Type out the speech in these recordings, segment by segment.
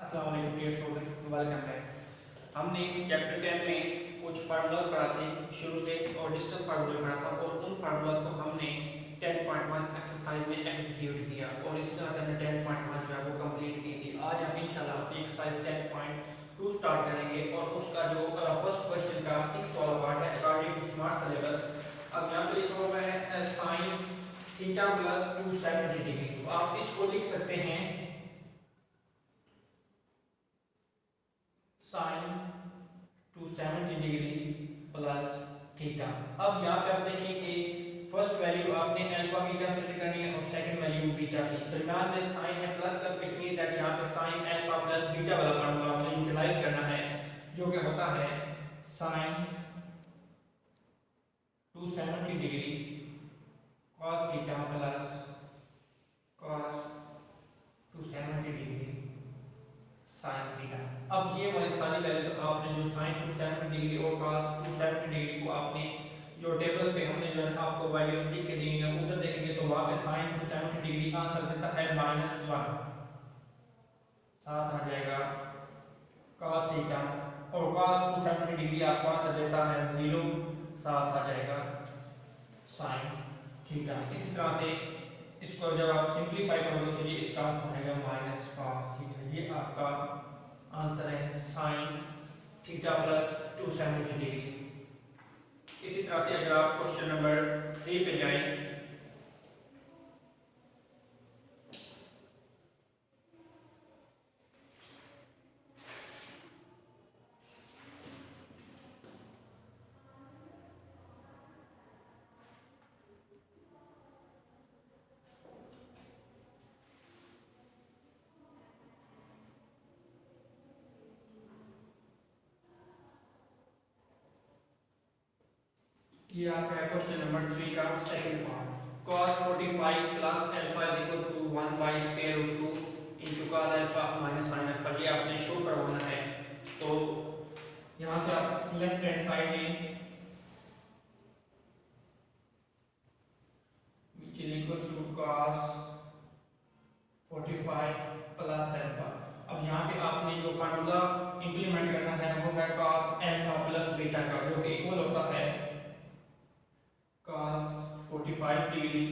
अस्सलाम वालेकुम dear student, welcome back. हमने चैप्टर 10 में कुछ फार्मूला पढ़ा थे शुरू से और डिस्टेंस फार्मूला पढ़ा था और उन फार्मूला को हमने 10.1 एक्सरसाइज में एग्जीक्यूट किया और इसी तरह से हमने 10.1 जो है वो कंप्लीट की थी। आज हम इंशाल्लाह अपनी एक्सरसाइज 10.2 स्टार्ट करेंगे और उसका जो फर्स्ट क्वेश्चन का 6th वाला पार्ट है अकॉर्डिंग टू स्मार्ट सिलेबस। अब यहाँ पे लिखा हुआ है sin थीटा प्लस 270 डिग्री। तो आप इसको लिख सकते हैं साइन 270 डिग्री प्लस थीटा। अब यहाँ पे आप देखें कि फर्स्ट वैल्यू आपने अल्फा की कंसीडर करनी है और सेकंड वैल्यू बीटा की। दरमियान में साइन है प्लस का, इट मींस दैट यहाँ पे साइन अल्फा प्लस बीटा वाला फार्मूला आपने यूटिलाइज करना है जो कि होता है sine 270 degree cos theta plus cos 270 degree sine theta. अब ये वाली सारी वैल्यू तो आपने जो साइन 270 डिग्री और cos 270 डिग्री को आपने जो टेबल पे हमने जो है आपको वैल्यूज लिख के दी है उधर देखेंगे तो वहां पे साइन 270 डिग्री आंसर देता है -1, साथ आ जाएगा cos थीटा और cos 270 डिग्री आपको आंसर देता है 0, साथ आ जाएगा साइन थीटा। इसी तरह से इसको जब आप सिंपलीफाई करोगे तो ये इसका आंसर आएगा -cos थीटा। ये आपका आंसर है साइन थीटा प्लस 270 डिग्री। इसी तरह से अगर आप क्वेश्चन नंबर 3 पे जाएं, ये आपका है क्वेश्चन नंबर 3 का second part. cos 45 plus alpha is equal to 1 by square root 2 into cos alpha minus sin alpha. ये आपने शो करवाना है। तो यहां से आप लेफ्ट हैंड साइड में which is equal to cos 45 plus alpha. अब यहां पे आपने जो फार्मूला इंप्लीमेंट करना है वो है cos अल्फा प्लस बीटा का, जो कि इक्वल होता है cos 45 degree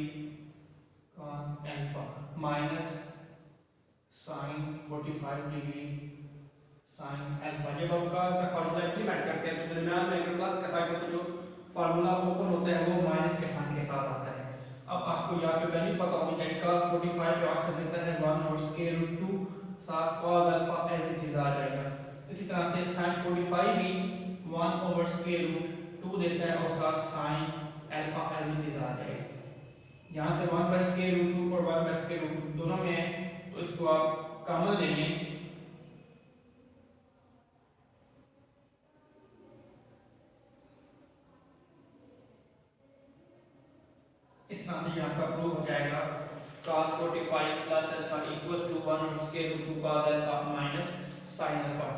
cos alpha minus sin 45 degree sin alpha. जब हम का फार्मूला इंप्लीमेंट करते हैं तो दरमियान में अगर प्लस का साइन हो तो जो फार्मूला ओपन होता है वो माइनस के साइन के साथ आता है। अब आपको यहाँ पे वैल्यू पता होनी चाहिए। cos 45 का आंसर देता है 1 ओवर स्क्वायर रूट 2, साथ cos अल्फा ऐसे चीज आ जाएगा। इसी तरह से sin 45 भी 1 ओवर स्क्वायर रूट 2 देता है और साथ sin alpha as it is आ जाएगा। यहाँ से 1 बाय स्क्वायर रूट 2 और 1 बाय स्क्वायर रूट 2 दोनों में है तो इसको आप कॉमन लेंगे। इस तरह से यहाँ का प्रूव हो जाएगा cos 45 plus alpha equals to 1 और square root 2 cos alpha minus sin alpha.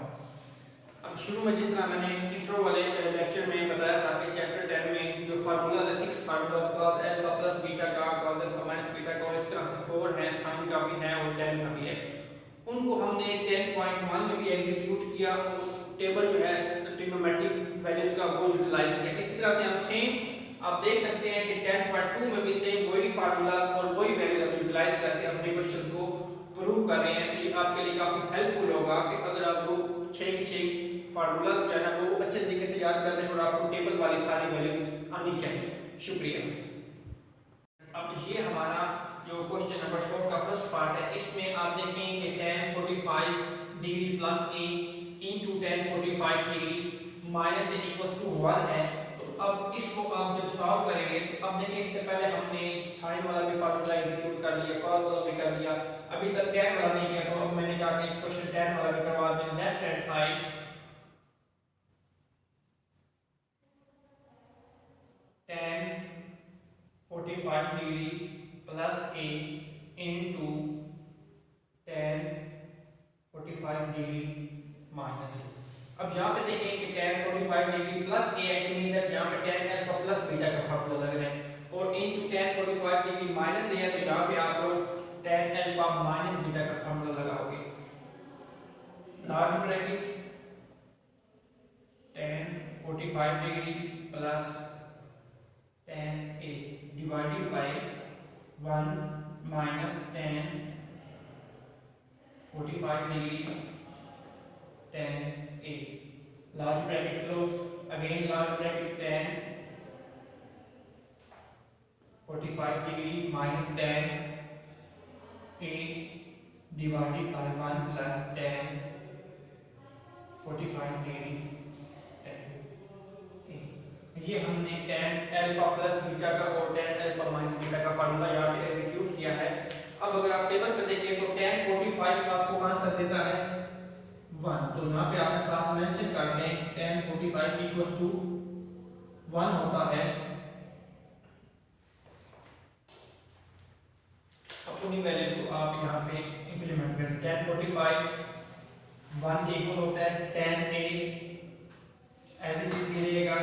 अब शुरू में जिस तरह मैंने इंट्रो वाले लेक्चर में बताया था कि चैप्टर 10 में जो फार्मूला है 6 formulas cos alpha plus beta का, cos अल्फा माइनस बीटा का और इस तरह से 4 है, sin का भी है और 10 का भी है, उनको हमने 10.1 में भी एग्जीक्यूट किया और टेबल जो है ट्रिग्नोमेट्रिक वैल्यूज का वो यूटिलाइज किया। इसी तरह से हम सेम आप देख सकते हैं कि 10.2 में भी सेम वही फार्मूलास और वही वैल्यूज हम यूटिलाइज करके अपने क्वेश्चन को प्रूव कर रहे हैं। तो ये आपके लिए काफी हेल्पफुल होगा कि अगर आप वो 6 के 6 फार्मूलास जो है ना वो अच्छे तरीके से याद कर लें और आपको टेबल वाली सारी वैल्यू आनी चाहिए। शुक्रिया। अब ये हमारा जो क्वेश्चन नंबर 4 का फर्स्ट पार्ट है, इसमें आप देखें कि tan 45 degree plus a into tan 45 degree minus a equals to 1 है। तो अब इसको आप जब सॉल्व करेंगे तो अब देखिए इससे पहले हमने sin वाला भी फार्मूला एग्जीक्यूट कर लिया, cos वाला भी कर लिया, अभी तक tan वाला नहीं किया। तो अब मैंने कहा कि क्वेश्चन tan वाला भी करवा दें। Left hand side tan 45 degree plus a into tan 45 degree minus a। अब यहाँ पे देखें कि tan 45 डिग्री प्लस a है, इट मींस दैट यहाँ पे tan अल्फा प्लस बीटा का फार्मूला लग रहा है और into tan 45 degree minus a है तो यहाँ पे आप लोग tan अल्फा माइनस बीटा का फार्मूला लगाओगे। Large bracket tan 45 degree plus tan A divided by 1 minus tan 45 degree tan A large bracket close again large bracket tan 45 degree minus tan A divided by 1 plus tan 45 degree tan A। ये हमने tan alpha plus beta का और tan alpha minus beta का formula यहाँ पे execute किया है। अब अगर आप टेबल पे देखें तो tan 45 का आपको आंसर देता है 1, तो यहाँ पे आपके साथ मेंशन कर दें tan 45 इक्वल्स टू 1 होता है। अपनी वैल्यू को आप यहाँ पे इंप्लीमेंट करें। tan 45 1 के इक्वल होता है tan A as it is गिरेगा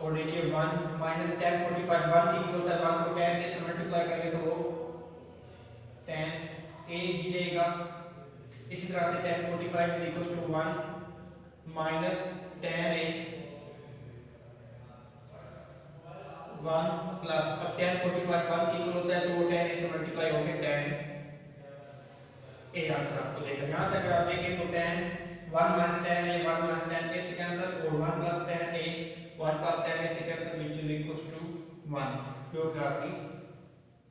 और नीचे 1 माइनस tan 45 1 के इक्वल होता है 1 को tan A से मल्टीप्लाई करेंगे तो वो tan A गिरेगा। इसी तरह से tan 45 is equal to 1 minus tan A 1 plus अब tan 45 1 के इक्वल होता है तो वो tan A से मल्टीप्लाई होकर tan A आंसर आपको देगा। यहाँ से अगर आप देखें तो tan 1 minus tan A 1 minus tan A से कैंसिल और 1 plus tan A 1 plus tan A से cancel which is equals to 1 जो कि आपकी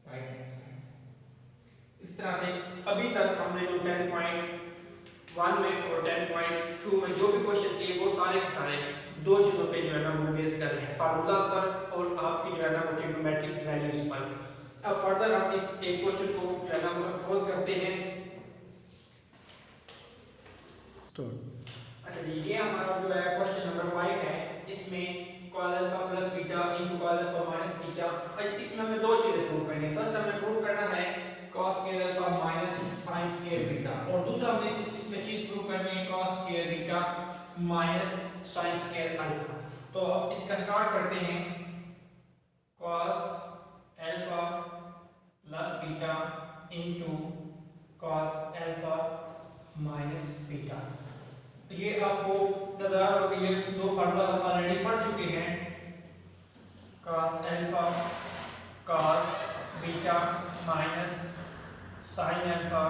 राइट आंसर है। इस तरह से अभी तक हमने जो 10.1 में और 10.2 में जो भी क्वेश्चन किए वो सारे के सारे दो चीजों पे जो है ना वो बेस कर रहे हैं, फार्मूला पर और आपकी जो है ना वो ट्रिग्नोमेट्रिक वैल्यूज पर। अब फर्दर हम इस एक क्वेश्चन को जो है ना वो पोज करते हैं। अच्छा जी, ये हमारा जो है क्वेश्चन नंबर 5 है। इसमें cos alpha plus beta into cos alpha minus beta, इसमें हमें दो चीजें प्रूव करनी है। फर्स्ट हमें प्रूव करना है cos square alpha minus sin square beta और दूसरा हमें इसमें चीज प्रूव करनी है cos square beta minus sin square alpha. तो अब इसका स्टार्ट करते हैं। cos alpha plus beta into cos alpha minus beta. ये आपको नजर आ रहा होगा, ये दो फार्मूला हम ऑलरेडी पढ़ चुके हैं। cos alpha cos beta minus sin alpha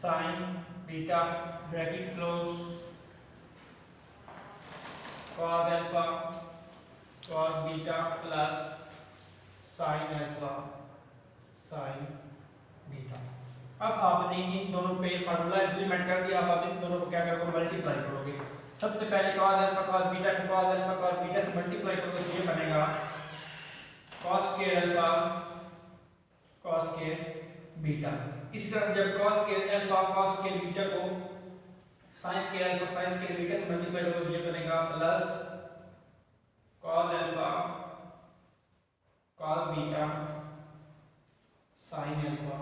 sin beta bracket close cos alpha cos beta plus sin alpha sin beta. अब आपने इन दोनों पे फार्मूला इंप्लीमेंट कर दिया। अब आप इन दोनों को क्या करोगे, मल्टीप्लाई करोगे। सबसे पहले cos अल्फा cos बीटा को cos अल्फा cos बीटा से मल्टीप्लाई करोगे तो ये बनेगा cos square alpha cos square beta. इसी तरह से जब cos square alpha cos square beta को sin square alpha sin square beta से मल्टीप्लाई करोगे तो ये बनेगा plus cos alpha cos beta sin alpha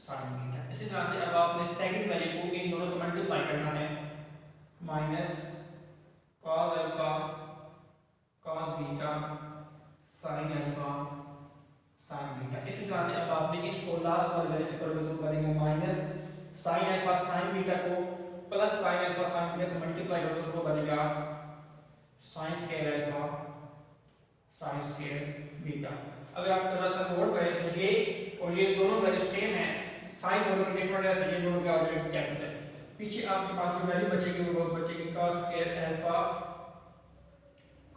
sin beta. इसी तरह से अब आपने सेकंड वैल्यू को इन दोनों से मल्टीप्लाई करना है। Minus cos alpha cos beta sin alpha sin beta. इसी तरह से अब आपने इसको लास्ट वाले वेरीफाई करोगे तो बनेगा minus sin alpha sin beta को plus sin alpha sin beta से मल्टीप्लाई करोगे तो वो बनेगा sin square alpha sin square beta. अगर आप थोड़ा सा नोट करें तो ये और ये दोनों वैल्यू सेम है, साइन दोनों के डिफरेंट है तो ये दोनों क्या हो जाएगा, कैंसिल। पीछे आपके पास जो वैल्यू बचेगी वो बचेगी cos square alpha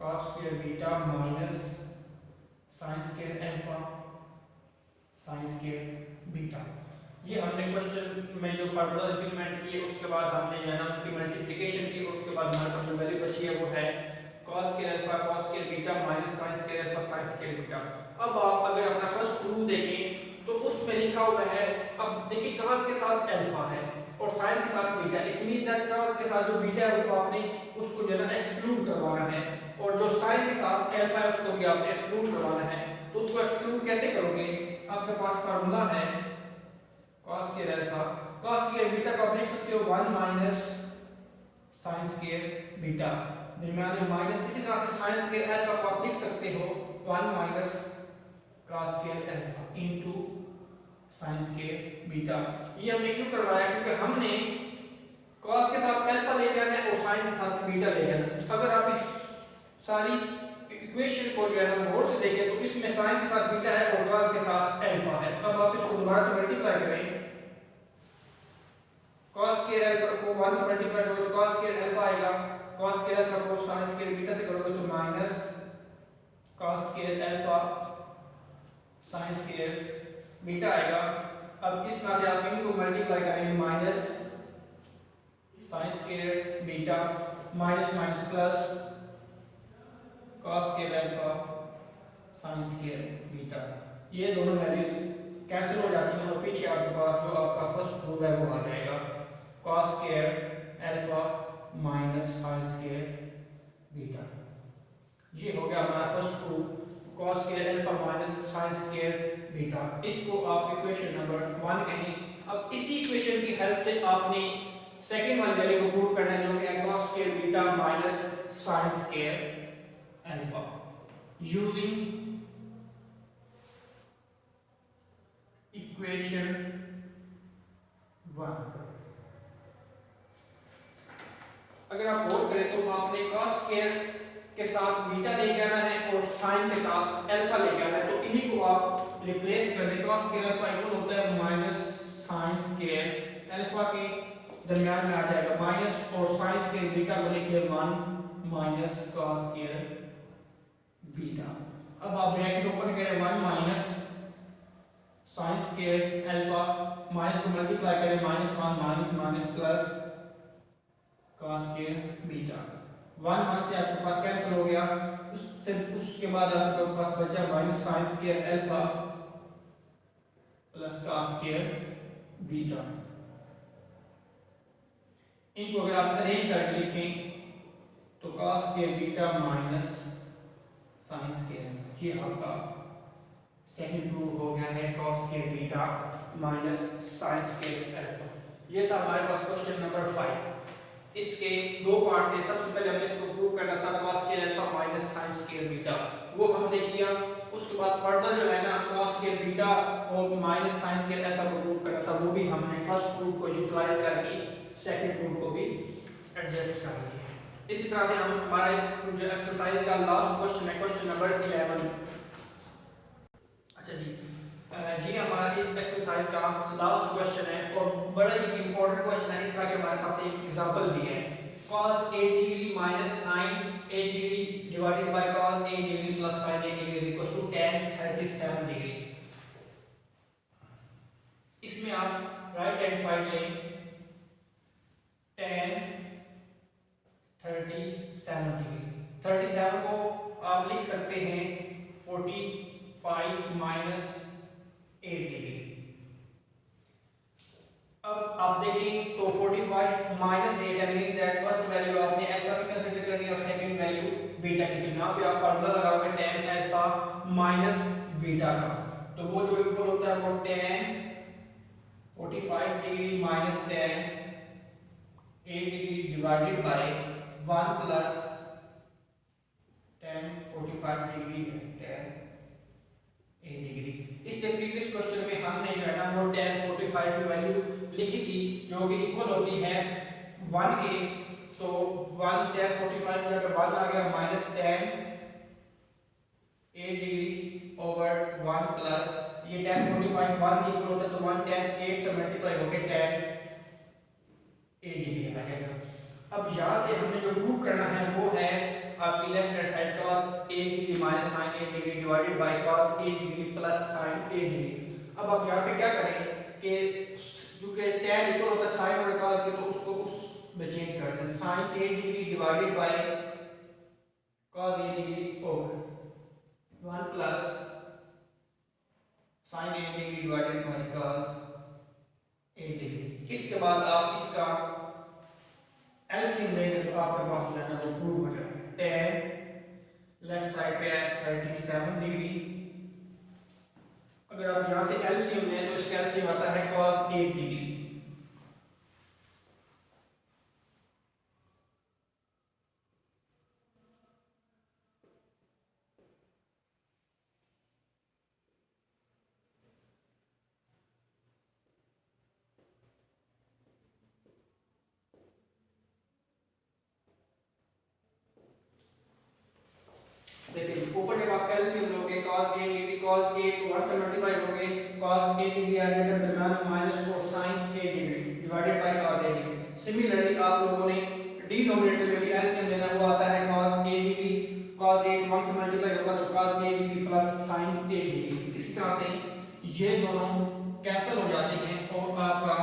cos square beta minus sin square alpha sin square beta. ये हमने क्वेश्चन में जो फार्मूला इंप्लीमेंट किए उसके बाद हमने जो है ना उनकी मल्टीप्लिकेशन की, उसके बाद हमारे पास जो वैल्यू बची है वो है cos square alpha cos square beta minus sin square alpha sin square beta. अब आप अगर अपना फर्स्ट प्रूफ देखें तो उसमें लिखा हुआ है, अब देखिए cos के साथ अल्फा है और sin के साथ beta. It means that cos के साथ जो बीटा है वो आपने उसको जो है ना एक्सक्लूड करवाना है और जो sin के साथ अल्फा है उसको भी आपने एक्सक्लूड करवाना है। तो उसको एक्सक्लूड कैसे करोगे, आपके पास फार्मूला है cos square alpha cos square beta को आप लिख सकते हो 1 माइनस sin स्क्वायर बीटा दरमियान में माइनस। इसी तरह से sin स्क्वायर अल्फा को आप लिख सकते हो 1 minus cos square alpha into sin square beta. ये हमने क्यों करवाया, क्योंकि हमने बीटा लेके आना। अगर आप इस सारी इक्वेशन को जो है ना गौर से देखें तो इसमें साइन के साथ बीटा है और cos के साथ अल्फा है। अब आप इसको दोबारा से मल्टीप्लाई करें, cos के अल्फा को 1 से मल्टीप्लाई करोगे तो cos के अल्फा आएगा, cos के अल्फा को sin के बीटा से करोगे तो माइनस cos के अल्फा sin के बीटा आएगा। अब इस तरह से आप इनको मल्टीप्लाई करेंगे, माइनस sin के beta minus minus plus cos के अल्फा sin के बीटा, ये दोनों वैल्यूज कैंसिल हो जाती हैं और पीछे आपके पास जो आपका फर्स्ट रूल है वो आ जाएगा, cos के अल्फा माइनस sin के बीटा। ये हो गया हमारा फर्स्ट रूल, cos के अल्फा माइनस sin के बीटा। इसको आप इक्वेशन नंबर 1 कहें। अब इसी इक्वेशन की हेल्प से आपने सेकंड वाली वैल्यू को प्रूव करना है जो कि है cos के बीटा माइनस sin के अल्फा यूजिंग इक्वेशन 1। अगर आप गौर करें तो आपने cos के साथ बीटा लेके आना है और sin के साथ अल्फा लेके आना है, तो इन्हीं को आप रिप्लेस कर दें। cos के अल्फा इक्वल होता है माइनस sin के अल्फा के दरमियान में आ जाएगा माइनस, और sin के बीटा को लिखिए 1 माइनस cos के बीटा। अब आप ब्रैकेट ओपन करें, 1 माइनस sin के अल्फा माइनस को मल्टीप्लाई करें, minus 1 minus minus plus cos के बीटा। 1 1 से आपके पास कैंसिल हो गया, उसके बाद आपके पास बचा माइनस sin के अल्फा प्लस cos के बीटा। इनको अगर आप अरेंज करके लिखें तो cos के बीटा माइनस sin के, ये आपका सेकंड प्रूफ हो गया है, cos के बीटा माइनस sin के अल्फा। ये था हमारे पास क्वेश्चन नंबर 5। इसके दो पार्ट थे। सबसे पहले हमें इसको प्रूव करना था cos के अल्फा माइनस sin के बीटा, वो हमने किया। उसके बाद फर्दर जो है ना cos के बीटा और माइनस sin के अल्फा को प्रूव करना था, वो भी हमने फर्स्ट प्रूफ को यूटिलाइज करके सेकंड प्रूफ को भी एडजस्ट कर लिया। इसी तरह से हम हमारा इस जो एक्सरसाइज का लास्ट क्वेश्चन है, क्वेश्चन नंबर 11। अच्छा जी हमारा इस एक्सरसाइज का लास्ट क्वेश्चन है और बड़ा ही इंपॉर्टेंट क्वेश्चन है। इस तरह के हमारे पास एक एग्जांपल भी है, cos 8 degree minus sin 8 degree divided by cos 8 degree plus sin 8 degree is equal to tan 37 degree. इसमें आप राइट हैंड साइड लें, tan 37 डिग्री। 37 को आप लिख सकते हैं 45 माइनस 8 डिग्री। अब आप देखें तो 45 minus 8 mean that first value आपने अल्फा की कंसीडर करनी है और सेकंड वैल्यू बीटा की। तो यहां पे आप फार्मूला लगाओगे tan अल्फा माइनस बीटा का, तो वो जो इक्वल होता है वो tan 45 degree minus tan 8 degree divided bye 1 plus tan 45 degree tan 8 degree. इसके प्रीवियस क्वेश्चन में हमने जो है ना वो tan 45 की वैल्यू लिखी थी जो कि इक्वल होती है 1 के, तो 1 tan 45 का 1 आ गया minus tan 8 degree over 1 plus ये tan 45 1 के इक्वल होता है तो 1 tan 8 से मल्टीप्लाई होकर tan 8 डिग्री आ जाएगा। अब यहाँ से हमने जो प्रूव करना है वो है आपकी लेफ्ट हैंड साइड का 8 degree minus sin 8 degree divided by cos 8 degree plus sin 8 degree. अब आप यहाँ पे क्या करें कि क्योंकि tan इक्वल होता है sin और cos के, तो उसको उस में चेंज कर दें, sin 8 degree divided by cos 8 degree over 1 plus sin 8 degree divided by cos 8 degree. इसके बाद आप इसका एलसीएम लेंगे तो आपके पास जो है ना वो प्रूव हो जाएगा। tan लेफ्ट साइड पे है 37 डिग्री, अगर आप यहां से एलसीएम लें तो इसका एलसीएम आता है cos 8 degree. Divided by cos a degree. Similarly आप लोगों ने डिनोमिनेटर में भी एलसीएम लेना, वो आता है cos a degree, cos a 1 से मल्टीप्लाई होगा तो cos a degree plus sin a degree. इस तरह से ये दोनों कैंसिल हो जाते हैं और आपका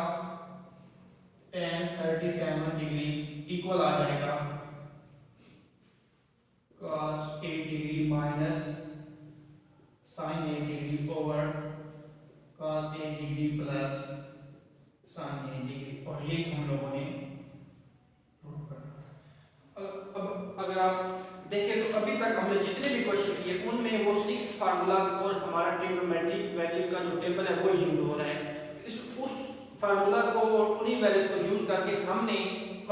tan 37 डिग्री इक्वल आ जाएगा cos a degree minus sin a degree over cos a degree plus sin a degree. और ये हम लोगों ने प्रूव करना था। अब अगर आप देखें तो अभी तक हमने जितने भी क्वेश्चन किए उनमें वो 6 फार्मूला और हमारा ट्रिग्नोमेट्रिक वैल्यूज का जो टेबल है वो यूज हो रहा है। उस फार्मूला को और उन्हीं वैल्यूज को यूज करके हमने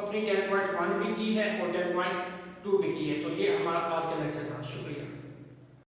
अपनी 10.1 भी की है और 10.2 भी की है। तो ये हमारा